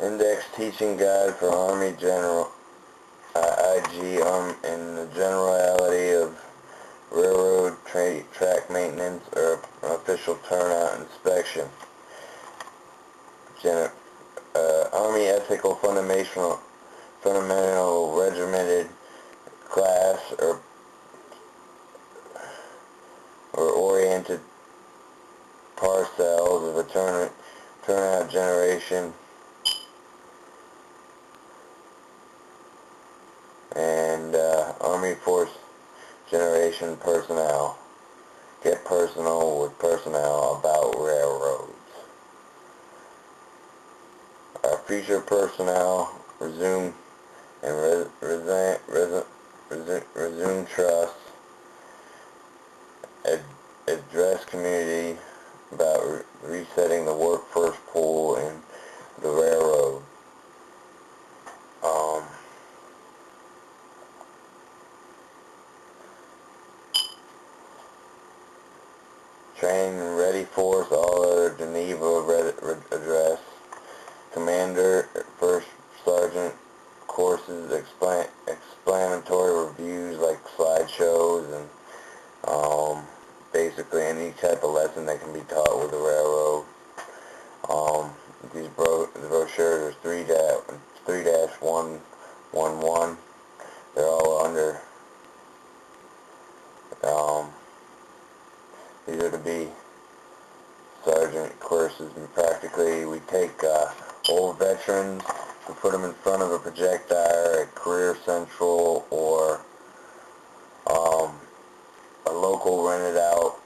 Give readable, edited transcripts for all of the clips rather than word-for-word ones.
Index Teaching Guide for Army General, IG, in the generality of railroad track maintenance or official turnout inspection. Army Ethical Fundamental Regimented Class or oriented parcels of a turnout generation and Army Force Generation personnel. Get personal with personnel about railroads. Our future personnel resume trust. Address community about resetting the workforce pool in the railroad. Train ready force, all other Geneva address. Commander, First Sergeant courses, explanatory reviews like slideshows and basically any type of lesson that can be taught with the railroad. The brochures are 3-111. They're all under. These are to be sergeant courses, and practically we take old veterans, we put them in front of a projector at Career Central or a local rented out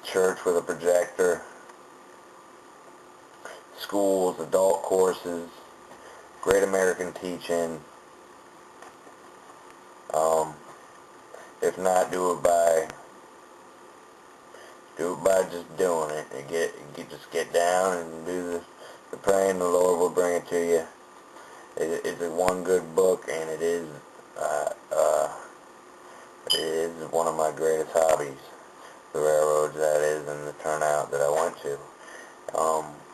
church with a projector, schools, adult courses, Great American Teaching. If not, do it by just doing it. Just get down and do the praying. The Lord will bring it to you. It's a one good book, and it is one of my greatest hobbies. The railroads, that is, and the turnout that I went to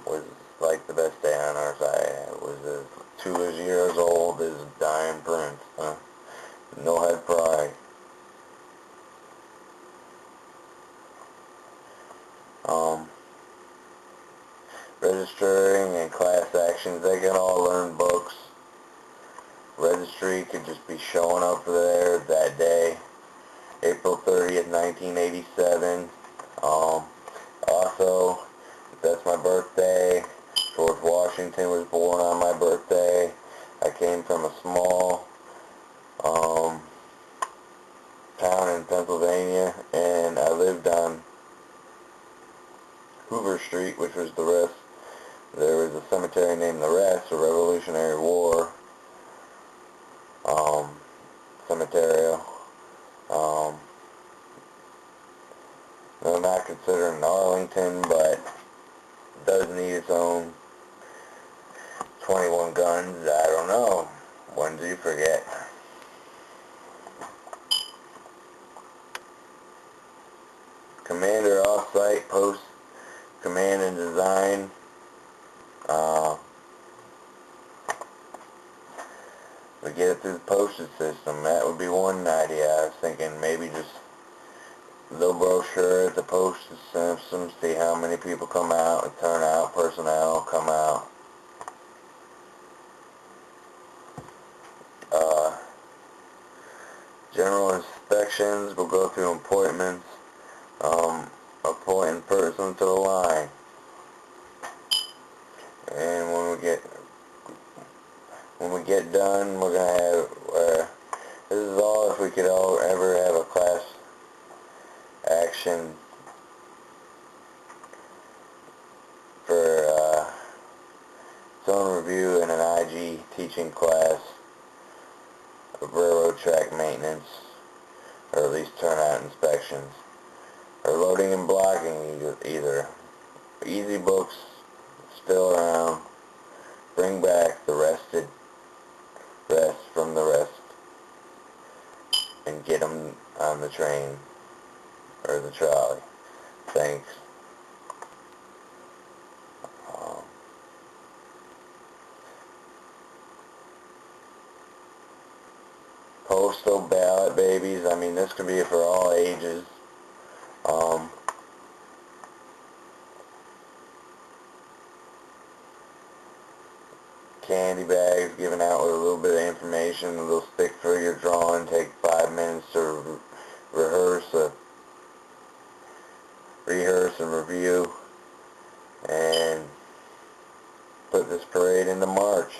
was like the best day on earth. I was as 2 years old as a dying prince. No head pride. Registering and class actions, they can all learn books. Registry could just be showing up there that day, April 30th, 1987. Also, that's my birthday. George Washington was born on my birthday. I came from a small town in Pennsylvania, and I lived on Hoover Street, which was the rest. There was a cemetery named the Rest, a Revolutionary War cemetery. I'm not considering Arlington, but it does need its own 21 guns. I don't know. When do you forget? Commander Off-Site Post Command and Design. We get it through the postage system. That would be one idea. I was thinking maybe just a little brochure at the postage system, see how many people come out and turn out, personnel come out. General inspections, we'll go through appointments, appointing person to the line. And when we get done, we're going to have, this is all if we could ever have a class action for its own review in an IG teaching class of railroad track maintenance, or at least turnout inspections, or loading and blocking either. Easy books still around. Bring back the rest from the rest and get them on the train or the trolley. Thanks. postal ballot babies. I mean, this could be for all ages. Candy bags given out with a little bit of information, a little stick figure drawing, take 5 minutes to rehearse and review, and put this parade into march.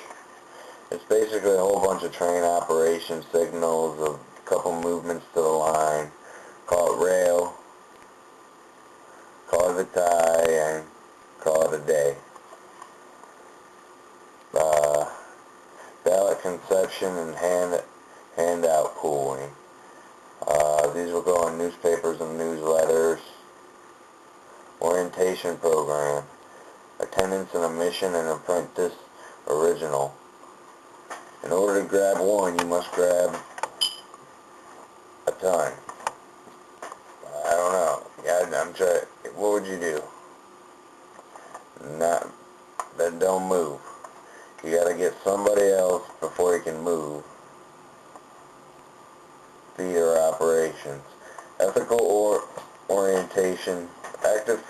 It's basically a whole bunch of train operation signals, a couple movements to the line, call it rail, call it a tie, and call it a day. Ballot conception and handout pooling. These will go in newspapers and newsletters. Orientation program. Attendance and admission and apprentice original. In order to grab one, you must grab a ton. I don't know. Yeah, I'm trying. What would you do? That don't move. You gotta get somebody else before you can move. Theater operations. Ethical orientation. Active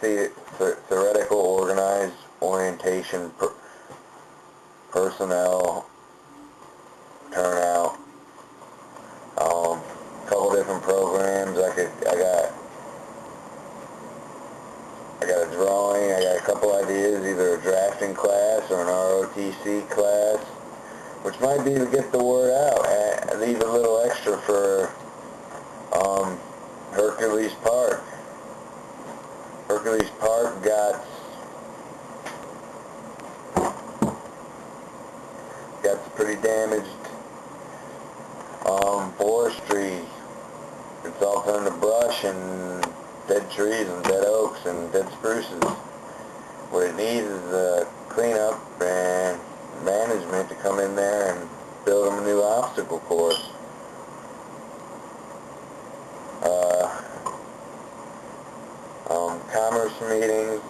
theoretical organized orientation. Personnel turnout. Couple different programs. I got a drawing, I got a couple ideas, either a drafting class or an ROTC class, which might be to get the word out, and leave a little extra for Hercules Park. Hercules Park got some pretty damaged forestry. It's all turned to brush and dead trees and dead oaks and dead spruces. What it needs is a cleanup and management to come in there and build them a new obstacle course. Commerce meetings,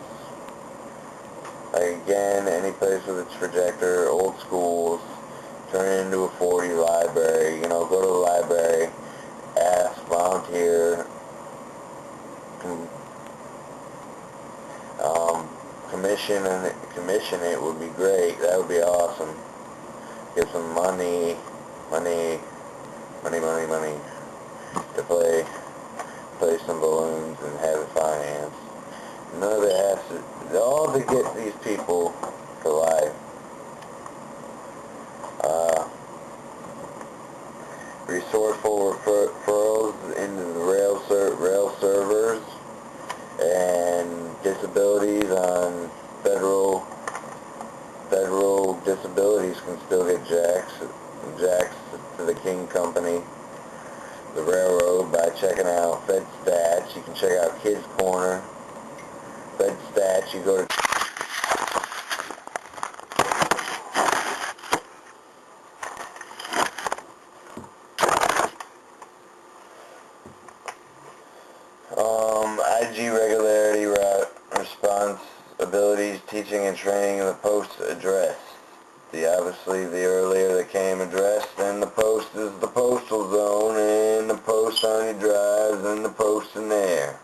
like again, any place with a projector, old schools, turn it into a 4D library. You know, go to the library, ask, volunteer, commission it would be great. That would be awesome. Get some money to play some balloons and have it financed. None of it has to, all to get these people for life. Resourceful referrals into the rail servers, and disabilities on federal disabilities can still get jacks to the King Company, the railroad, by checking out Fed Stats. You can check out Kids Corner, Fed Stats. You go to IG regularity, responsibilities, teaching and training in the post address. Obviously, the earlier the came address, then the post is the postal zone, and the post on your drives, and the post in there.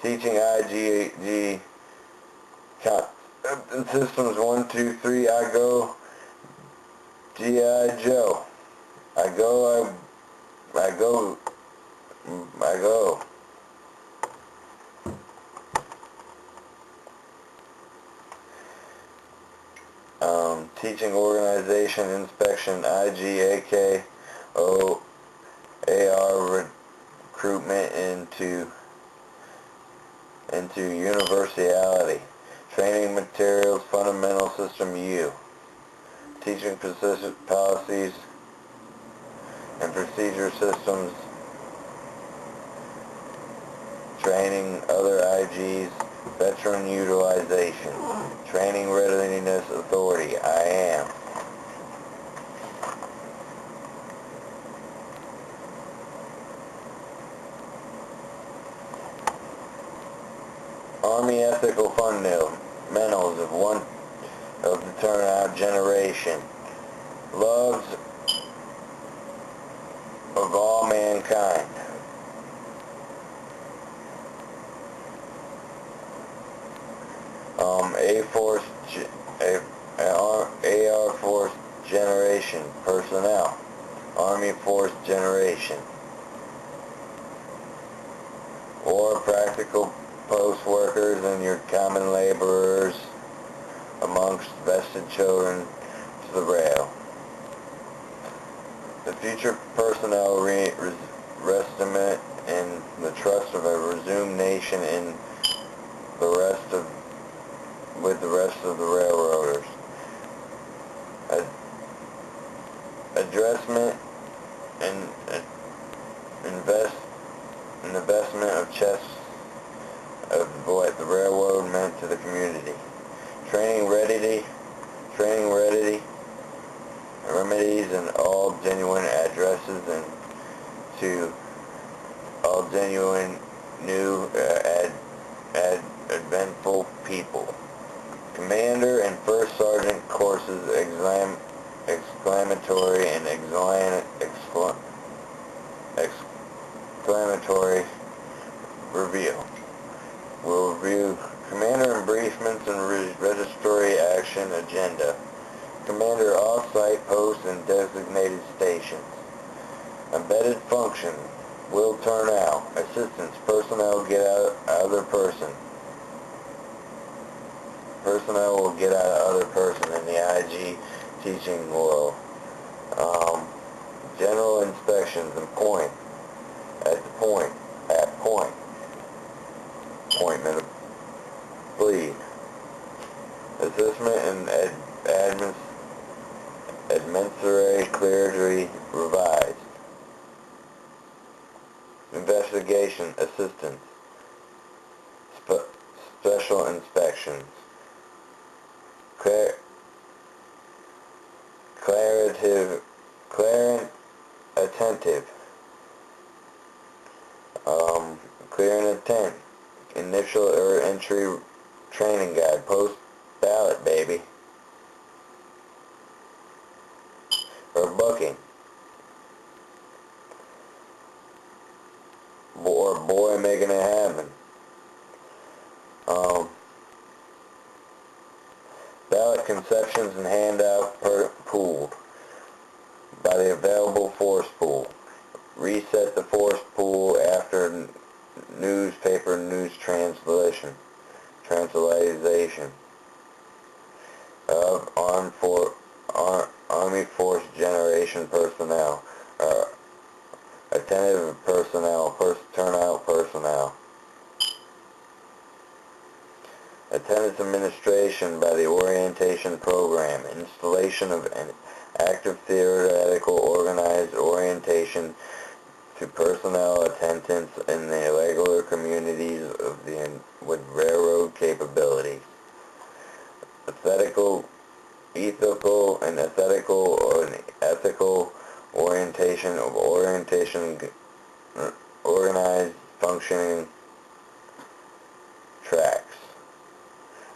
Teaching IGG systems 1, 2, 3. I go G.I. Joe. I go. Teaching organization inspection, IGAK, AR recruitment into universality. Training materials, fundamental system U. Teaching policies and procedure systems. Training other IGs, veteran utilization, training readiness authority, I am. Army ethical fundamentals of the turnout generation. loves of all mankind. AR Force Generation personnel, Army Force Generation, or practical post workers and your common laborers amongst vested children to the rail. The future personnel restament in the trust of a resumed nation in with the rest of the railroaders. Addressment and investment of chests of what the railroad meant to the community. Training ready, remedies and all genuine addresses and to all genuine new adventful people. Commander and First Sergeant courses exclamatory and exclamatory reveal. We'll review Commander Briefments and Registry Action Agenda. Commander off-site posts and designated stations. Embedded function will turn out. Assistance personnel get out other person. Personnel will get out of other person in the IG teaching world. General inspections and point. Appointment of bleed. Assessment and administrative clearly revised. Investigation assistance. Special inspections. Attentive. Clear and attent. Initial or entry training guide. Post ballot, baby. Or booking. Or boy making it happen. Ballot conceptions and handout pooled by the available force pool. Reset the force pool after newspaper news translation of Army Force Generation personnel, attentive personnel, turnout personnel. Attendance administration by the orientation program, installation of an active theoretical organized orientation to personnel attendance in the irregular communities with railroad capabilities. Ethical orientation of organized functioning tracks.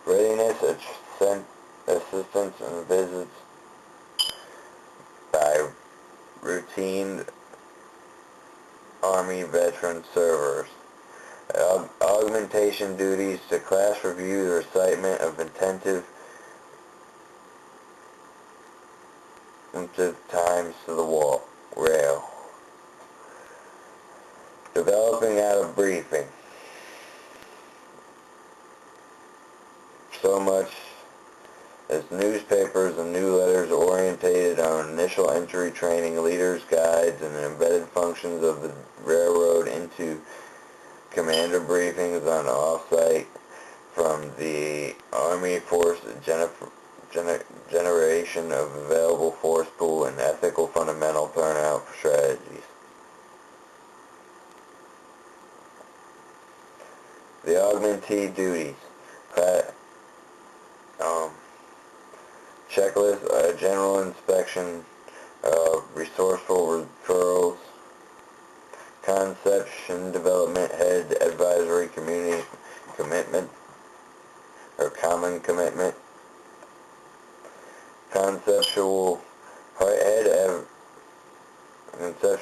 Readiness, assistance, and visits by routine Army veteran servers. Augmentation duties to class review the recitement of attentive times to the rail. Developing out of briefing. So much as newspapers and newsletters orientated on initial entry training, leaders' guides, and embedded functions of the railroad into commander briefings on off-site from the Army Force generation of available force pool and ethical fundamental turnout strategies. The augmentee duties. Checklist, general inspection, resourceful referrals, conception development, head advisory, community commitment, or common commitment, conceptual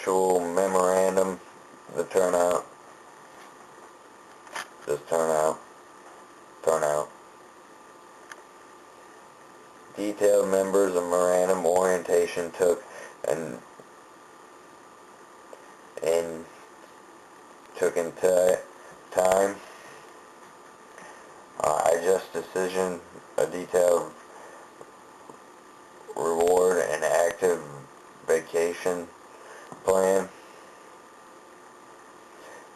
actual memorandum, the turnout, just turnout. Detailed members of memorandum orientation took and took into time. I just decision a detailed reward and active vacation plan.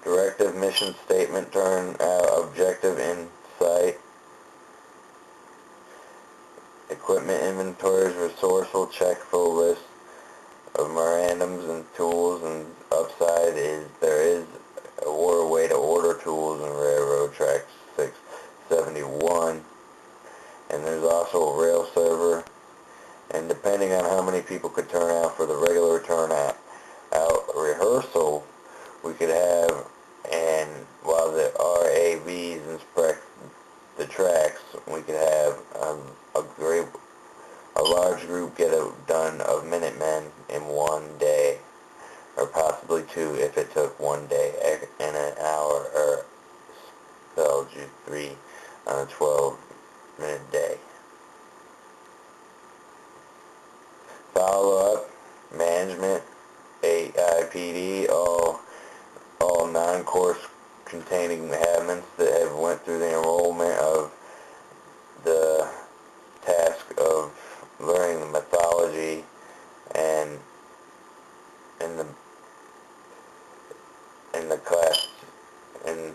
Directive mission statement turnout objective in sight. Equipment inventories, resourceful check full list of memorandums and tools, and upside is there is a way to order tools in Railroad Track 671, and there's also a rail server, and depending on how many people could turn out for the regular turnout rehearsal, we could have, and while the RAVs inspect the tracks, we could have a large group get it done of Minutemen in one day, or possibly two if it took one day and an hour, or spelled you 3 on a 12-minute day. Follow-up, management, AIPD, all non-course containing admins that have went through the enrollment of the task of learning the mythology and in the class in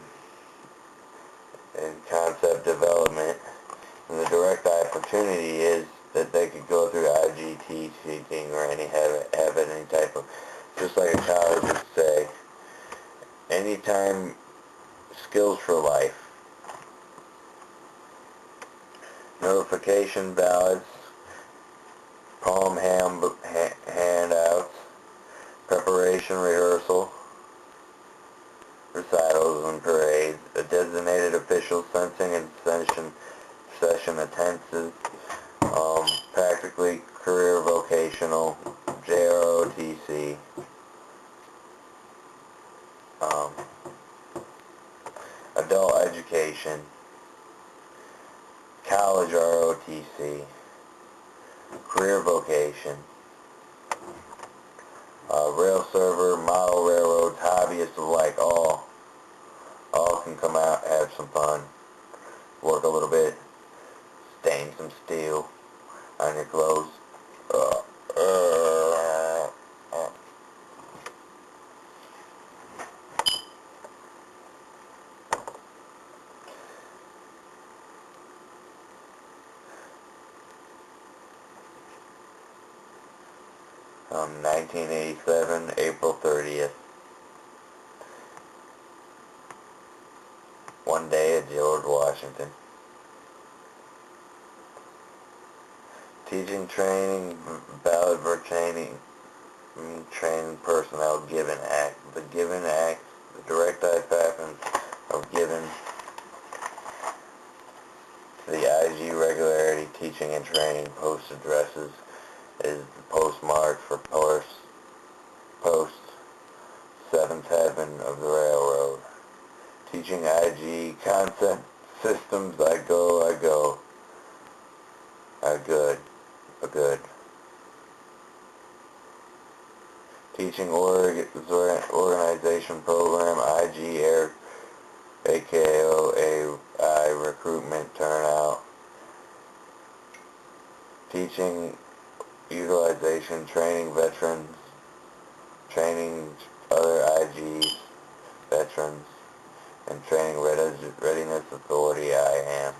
concept development, and the direct opportunity is that they could go through IGT teaching or have any type of, just like a college would say, anytime skills for life. Notification ballots, poem handouts, preparation rehearsal, recitals and parades, a designated official sensing and session attendances, practically career vocational, JROTC, adult education, college ROTC, career vocation, rail server, model railroads, hobbyists alike, all can come out, have some fun, work a little bit, stain some steel on your clothes. 1987, April 30th. One day at George Washington. Teaching, training, ballot for training personnel, Given Act. The Given Act, the direct effects of given the IG regularity, teaching and training post addresses is the postmark for post 7th heaven of the railroad. Teaching IG concept systems, I go. Good. Teaching organization program, IG Air, AKOAI recruitment turnout. Teaching utilization, training veterans, training other IGs, veterans, and training readiness authority, I am.